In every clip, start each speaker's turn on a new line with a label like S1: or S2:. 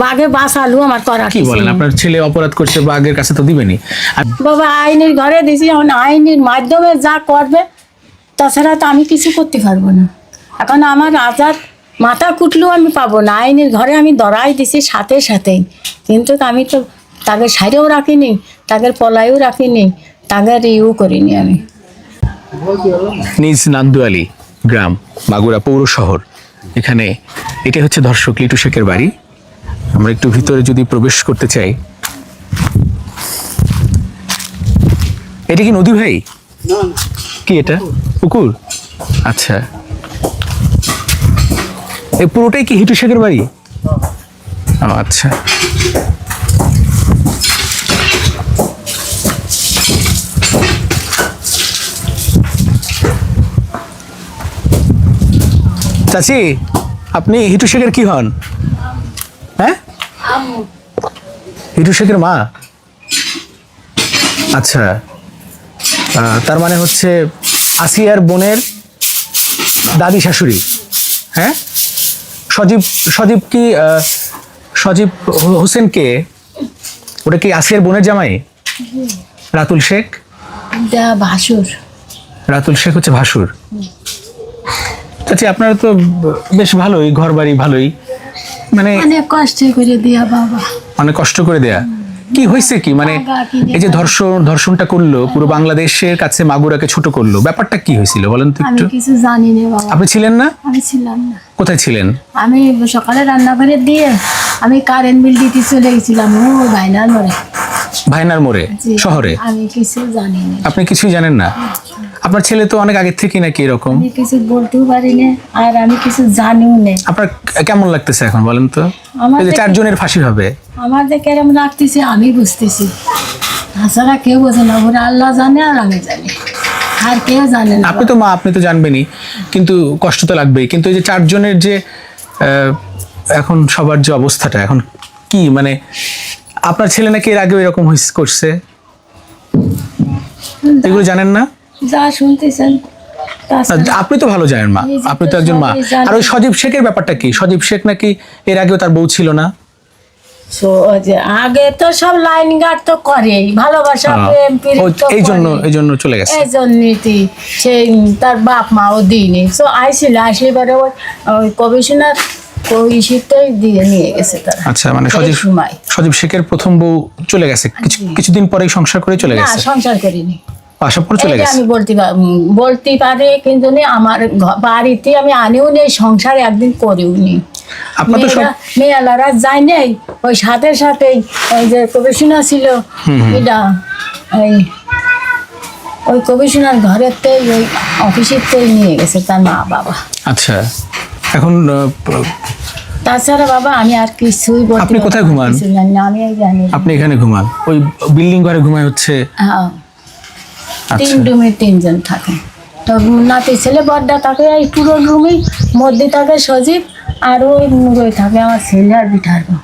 S1: বাঘে বাঁচালু আমার করার
S2: কি
S1: কিছু
S2: বলেন?
S1: নেই।
S2: আপনার ছেলে অপরাধ করছে, বাঘের কাছে তো দিবেনি। আর
S1: বাবা আইনের ঘরে দিছি, এখন আইনের মাধ্যমে যা করবে, তাছাড়া তো আমি কিছু করতে পারবো না। এখন আমার আজাদ মাথা কুটলেও আমি পাবো না, আইনের ঘরে আমি দড়াই দিছি সাথে সাথেই, কিন্তু আমি তো তাদের সাইডেও রাখিনি, তাদের পলাইও রাখিনি, তাদের ইউ করিনি আমি।
S2: নিজ নান্দুয়ালি গ্রাম, মাগুরা পৌর শহর, এখানে এটা হচ্ছে ধর্ষক লিটু শেখের বাড়ি। আমরা একটু ভিতরে যদি প্রবেশ করতে চাই। এটা কি নদী ভাই? কি এটা পুকুর? আচ্ছা, এই পুরোটাই কি হিটু শেখের বাড়ি? ও আচ্ছা। চাচি, আপনি হিটু শেখের কি হন? হ্যাঁ, হিটু শেখের মা। আচ্ছা, তার মানে হচ্ছে আসিয়ার বোনের দাদি শাশুড়ি। হ্যাঁ, সজীব সজীব কি সজীব হোসেন কে? ওটা কি আসিয়ার বোনের জামাই? রাতুল শেখ।
S1: ভাসুর।
S2: রাতুল শেখ হচ্ছে ভাসুর। চাচি, আপনারা তো বেশ ভালোই, ঘর বাড়ি ভালোই, মানে
S1: অনেক কষ্ট করে দিয়া বাবা,
S2: অনেক কষ্ট করে দেয়া। কি হয়েছে কি, মানে এই যে ধর্ষণটা করলো, পুরো বাংলাদেশের কাছে মাগুরাকে ছোট করলো, ব্যাপারটা কি হয়েছিল বলেন তো
S1: আমি
S2: একটু?
S1: কিছু জানি না বাবা।
S2: আপনি ছিলেন না?
S1: আমি ছিলাম না।
S2: কোথায় ছিলেন?
S1: আমি সকালে রান্না করে দিয়ে আমি কারেন্ট বিল দিতে চলে গেছিলাম ও ভাইনার মোড়ে।
S2: ভাইনার মোড়ে
S1: জি,
S2: শহরে?
S1: আমি কিছু জানি না।
S2: আপনি কিছুই জানেন না? আপনার ছেলে তো অনেক আগের থেকে নাকি এরকম?
S1: আমি কিছু বলতেও পারি না, আর আমি কিছু জানিও না।
S2: আপনার কেমন লাগতেছে এখন বলেন তো?
S1: আমার
S2: এই যে
S1: দেখে-
S2: 4 জনের ফাঁসি হবে,
S1: আমার যে কেরম লাগতেছে আমি বুঝতেছি, তাছাড়া কেউ বোঝে না, ওরা আল্লাহ জানে আর আমি জানি, আর কেউ জানে না।
S2: আপনি তো মা, আপনি তো জানবেনই, কিন্তু কষ্ট তো লাগবেই। কিন্তু এই যে 4 জনের যে এখন সবার যে অবস্থাটা এখন কি, মানে আপনার ছেলে নাকি এর আগে এরকম করছে, এগুলো জানেন না?
S1: যা শুনতেছেন তাছাড়া
S2: আপনি তো ভালো জানেন মা,
S1: এই যে
S2: আপনি তো একজন মা।
S1: সবাই জানে।
S2: আর ওই সজীব শেখের ব্যাপারটা কি? সজীব শেখ নাকি এর আগেও তার বউ ছিল না?
S1: যে আগে তো সব লাইন গার্ড তো করেই, ভালোবাসা প্রেম প্রীতি তো
S2: এই
S1: করেই।
S2: জন্য চলে গেছে।
S1: এই জন্যই সেই তার বাপ মাও দিইনি, তো আইছিল, আসলে পরে ওই কমিশনার ওই শীতটাই দিয়ে নিয়ে গেছে তারা।
S2: আচ্ছা, মানে
S1: সেই
S2: সজীব
S1: সময়।
S2: সজীব শেখের প্রথম বউ চলে গেছে, কিছুদিন পরেই সংসার করে চলে
S1: না,
S2: গেছে।
S1: সংসার করিনি।
S2: আশা পরে চলে
S1: এই যে
S2: গেছে।
S1: আমি বলতে পারি, কিন্তু আমার বাড়িতে আমি আনিও নেই, সংসার একদিন করিও নি।
S2: আপনার তো সব
S1: মেয়েলারা যায় নাই, ওই সাথে সাথেই ওই যে কমিশনার ছিল এটা, ওই কমিশনার ঘরেতেই ওই অফিসেতেই নিয়ে গেছে তার মা বাবা।
S2: আচ্ছা, এখন
S1: তাছাড়া বাবা আমি আর কিছুই বলতে
S2: আপনি
S1: পারবো
S2: কোথায়
S1: না,
S2: ঘুমান?
S1: কিছু জানি না, আমি এই জানি না।
S2: আপনি এখানে ঘুমান, ওই বিল্ডিং ঘরে ঘুমায় হচ্ছে?
S1: হ্যাঁ,
S2: আচ্ছা,
S1: 3 রুমে 3 জন থাকে, তো নাতি ছেলে বড়টা থাকে এই পুরো রুমেই, মধ্যে থাকে সজীব, আর ওই মুরই থাকে আমার ছেলে আর বিঠার বউ।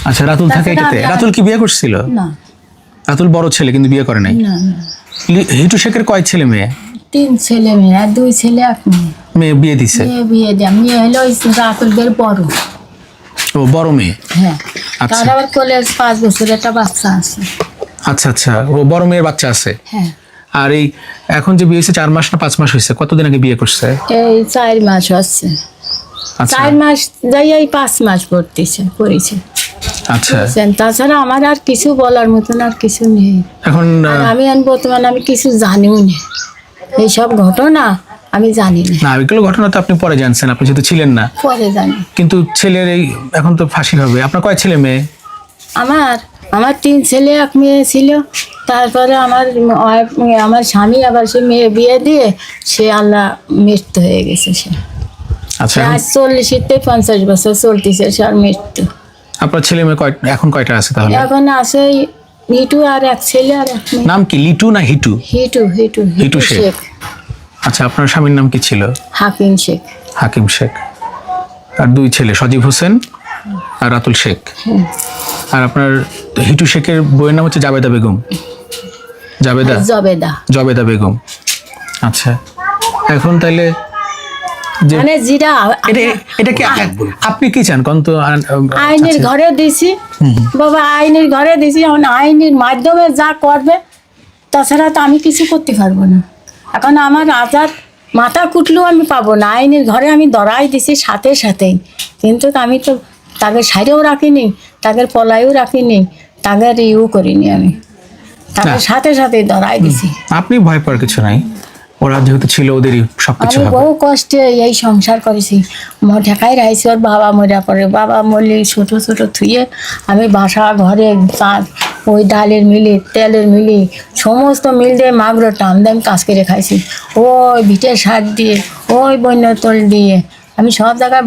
S2: আচ্ছা। রাতুল থাকে
S1: তাছাড়া
S2: এটাতে?
S1: আমরা-
S2: রাতুল কি বিয়ে করছিল?
S1: না
S2: রাতুল বড় ছেলে কিন্তু বিয়ে করে নাই।
S1: না না,
S2: হিটু শেখের কয় ছেলে মেয়ে?
S1: 3 ছেলে মেয়ে আর 2 ছেলে 1 মেয়ে।
S2: মেয়ে বিয়ে দিছে?
S1: মেয়ে বিয়ে দেয়, মেয়ে হলো ওই রাতুলদের বড়।
S2: ও বড় মেয়ে।
S1: হ্যাঁ,
S2: আচ্ছা।
S1: তার আবার কলেজ 5 বছরের একটা বাচ্চা আছে।
S2: আচ্ছা আচ্ছা, ও বড় মেয়ের বাচ্চা আছে।
S1: হ্যাঁ,
S2: আর এই এখন যে বিয়ে হয়েছে 4 মাস না 5 মাস হয়েছে, কতদিন আগে বিয়ে করছে?
S1: এই 4 মাস হচ্ছে।
S2: আচ্ছা
S1: 4 মাস যাই এই 5 মাস করেছে।
S2: আচ্ছা।
S1: বুঝছেন? তাছাড়া আমার আর কিছু বলার মতন আর কিছু নেই।
S2: এখন
S1: আর আমি বর্তমানে আমি কিছু জানিও না, এইসব ঘটনা আমি জানি না,
S2: না, এগুলো ঘটনা তো আপনি পরে জানছেন, আপনি যেহেতু ছিলেন না।
S1: পরে জানি।
S2: কিন্তু ছেলের এই এখন তো ফাঁসি হবে। আপনার কয় ছেলে মেয়ে?
S1: আমার 3 ছেলে 1 মেয়ে ছিল, তারপরে আমার স্বামী আবার সে মেয়ে বিয়ে দিয়ে সে আল্লাহ মৃত্যু হয়ে গেছে। সে
S2: আচ্ছা,
S1: আজ 40-50 বছর চলতেছে সে আর মৃত্যু।
S2: আপনার ছেলে মেয়ে এখন কয়টা আছে তাহলে?
S1: এখন আছে হিটু আর 1 ছেলে আর 1 মেয়ে।
S2: নাম কি, লিটু না হিটু?
S1: হিটু হিটু
S2: হিটু
S1: হিটু
S2: শেখ।
S1: শেখ।
S2: আচ্ছা, আপনার স্বামীর নাম কি ছিল?
S1: হাকিম শেখ।
S2: হাকিম শেখ। আর 2 ছেলে, সজীব হোসেন আর রাতুল শেখ। আর আপনার হিটু শেখের বইয়ের নাম হচ্ছে জাবেদা বেগম। জবেদা
S1: জবেদা।
S2: জবেদা বেগম। আচ্ছা, এখন তাইলে যে
S1: মানে যেটা
S2: এটা কি আপনি কি চান কোন তো
S1: আইনের ঘরে দিছি বাবা, আইনের ঘরে দিছি, এখন আইনের মাধ্যমে যা করবে, তাছাড়া তো আমি কিছু করতে পারবো না। এখন আমার আজাদ মাথা কুটলেও আমি পাবো না, আইনের ঘরে আমি ধরাই দিছি সাথে সাথেই, কিন্তু আমি তো তাদের সাইডেও রাখিনি, তাদের পলাইও রাখিনি, তাদের ইউ করিনি, আমি তাদের সাথে সাথেই ধরাই দিছি।
S2: আপনি ভয় পাওয়ার কিছু নাই, ওরা যেহেতু ছিল ওদেরই সবকিছু
S1: আমি
S2: হবে।
S1: বহু কষ্টে এই সংসার করেছি, ঢাকায় রাইছি, ওর বাবা মরা পরে, বাবা মরলে ছোটো ছোটো থুয়ে আমি বাসা ঘরে ওই ডালের মিলি, তেলের মিলি, সমস্ত মিল দিয়ে মাগুর টান দিয়ে আমি কাজ করে খাইছি, ওই ভিটের সার দিয়ে, ওই বন্যতল দিয়ে, আমি সব জায়গায়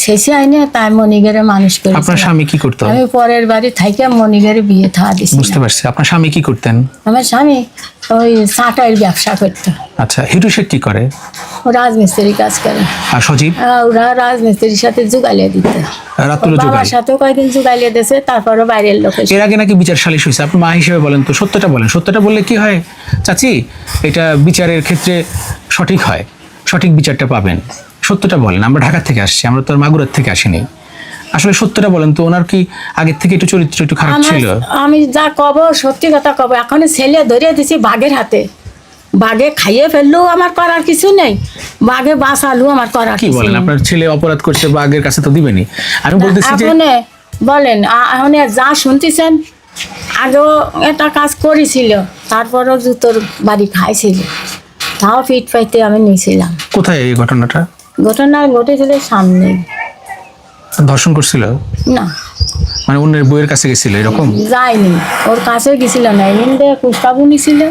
S1: শেষে আইনে তাই মনিগেরে মানুষ করি।
S2: আপনার স্বামী কি করতো?
S1: আমি পরের বাড়ি থাইকে মনিগেরে বিয়ে থা দিছি।
S2: বুঝতে পারছি। আপনার স্বামী কি করতেন?
S1: আমার স্বামী ওই চাটাইয়ের ব্যবসা করতো।
S2: আচ্ছা, হিটু শেখ কি করে?
S1: ও রাজমিস্ত্রি কাজ করে।
S2: আর সজীব?
S1: ওরা রাজমিস্ত্রির সাথে জুগালিয়ে দিতে,
S2: রাতুল
S1: বাবার সাথেও কয়েকদিন জুগালিয়ে দিয়েছে, তারপরে বাইরের লোক এসে।
S2: এর আগে নাকি বিচার সালিশ হয়েছে। আপনি মা হিসেবে বলেন তো, সত্যটা বলেন। সত্যটা বললে কি হয় চাচি, এটা বিচারের ক্ষেত্রে সঠিক হয়, সঠিক বিচারটা পাবেন। সত্যটা বলেন। আমরা ঢাকা থেকে আসছি, আমরা তো আর মাগুরার থেকে আসিনি। আসলে সত্যটা বলেন তো, ওনার কি আগের থেকে একটু চরিত্র একটু খারাপ ছিল?
S1: আমি যা কব সত্যি কথা কব, এখন ছেলে ধরে দিছি বাঘের হাতে, বাঘে খাইয়ে ফেললেও আমার করার কিছু নেই, বাঘে বাঁচালেও আমার করার
S2: কি
S1: কিছু
S2: বলেন?
S1: নেই।
S2: আপনার ছেলে অপরাধ করছে, বাঘের কাছে তো দিবেনি। আমি বলতেছি যে
S1: এখন বলেন, এখন যা শুনতেছেন, আগেও একটা কাজ করেছিল, তারপরও জুতোর বাড়ি খাইছিল, তাও পিঠ পাইতে আমি নিয়েছিলাম।
S2: কোথায় এই ঘটনাটা?
S1: ঘটনা ঘটেছিল সামনে।
S2: ধর্ষণ করছিল?
S1: না,
S2: মানে অন্যের বইয়ের কাছে গেছিল এরকম?
S1: যায়নি, ওর কাছে গেছিল না, এমনিতে কুষ্টাবু নিছিল,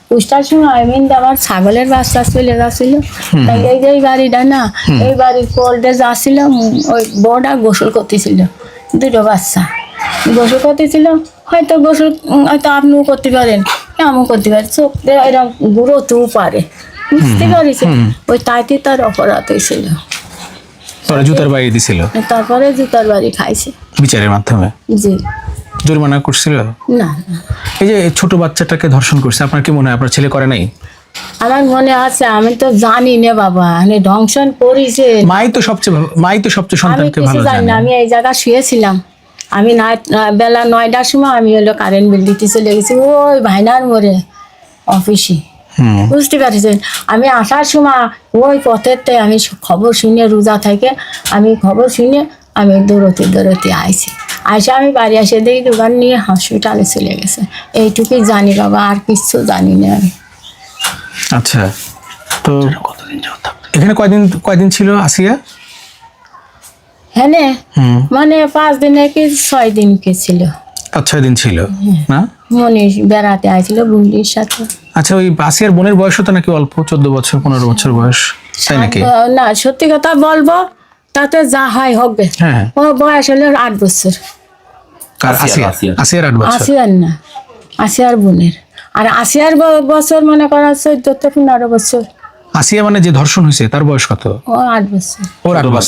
S1: কুষ্টার সময় এমনিতে আমার ছাগলের বাচ্চা চলে যাচ্ছিল, তাই এই যে এই বাড়িটা না, এই বাড়ির কোল্ডে যাচ্ছিল, ওই বউটা গোসল করতেছিল, দুটো বাচ্চা গোসল করতেছিল, হয়তো গোসল হয়তো আপনিও করতে পারেন, আমিও করতে পারি, চোখ দিয়ে এরকম গুঁড়ো তু পারে, বুঝতে পারিস, ওই তাইতে তার অপরাধ হয়েছিল।
S2: পরে জুতার বাড়ি দিছিল,
S1: তারপরে জুতার বাড়ি খাইছে
S2: বিচারের মাধ্যমে।
S1: জি।
S2: জরিমানা করছিল?
S1: না না,
S2: এই যে ছোট বাচ্চাটাকে ধর্ষণ করছে, আপনার কি মনে হয় আপনার ছেলে করে নাই?
S1: আমার মনে আছে, আমি তো জানি না বাবা, মানে ধ্বংসন করেছে,
S2: মাই তো সবচেয়ে
S1: আমি
S2: সন্তানকে
S1: কিছু
S2: ভালো
S1: জানি
S2: জানে।
S1: না। আমি এই জায়গায় শুয়েছিলাম, আমি বেলা 9টার সময় আমি হলো কারেন্ট বিল দিতে চলে গেছি ওই ভাইনার মোড়ে অফিসে, বুঝতে পারছেন। আমি আসার সময় ওই পথেরতে আমি খবর শুনে, রোজা থেকে আমি খবর শুনে আমি দৌড়তে আইছি, আইসা আমি বাড়ি এসে দেখি দোকান নিয়ে হসপিটালে চলে গেছে। এইটুকুই জানি বাবা, আর কিচ্ছু জানি না আমি।
S2: আচ্ছা, তো এখানে কয়দিন ছিল আসিয়া?
S1: হ্যাঁ, মানে 5 দিনে কি 6 দিন কে ছিল,
S2: 5-6 দিন ছিল না?
S1: মনীষ বেড়াতে আইছিল বুন্ডির সাথে।
S2: আচ্ছা, ওই আসিয়ার বোনের বয়স তো নাকি অল্প, 14 বছর 15 বছর বয়স, তাই নাকি?
S1: না, সত্যি কথা বলবো, তাতে যা হয় হবে।
S2: হ্যাঁ।
S1: ও বয়স হলো 8 বছর।
S2: কার? আসিয়ার 8 বছর?
S1: আসিয়ার না, আসিয়ার বোনের। আর আসিয়ার বছর মনে করা 14 থেকে 15 বছর।
S2: আসিয়া মানে যে ধর্ষণ হয়েছে তার বয়স কত?
S1: ও 8 বছর।
S2: ওর 8 বছর।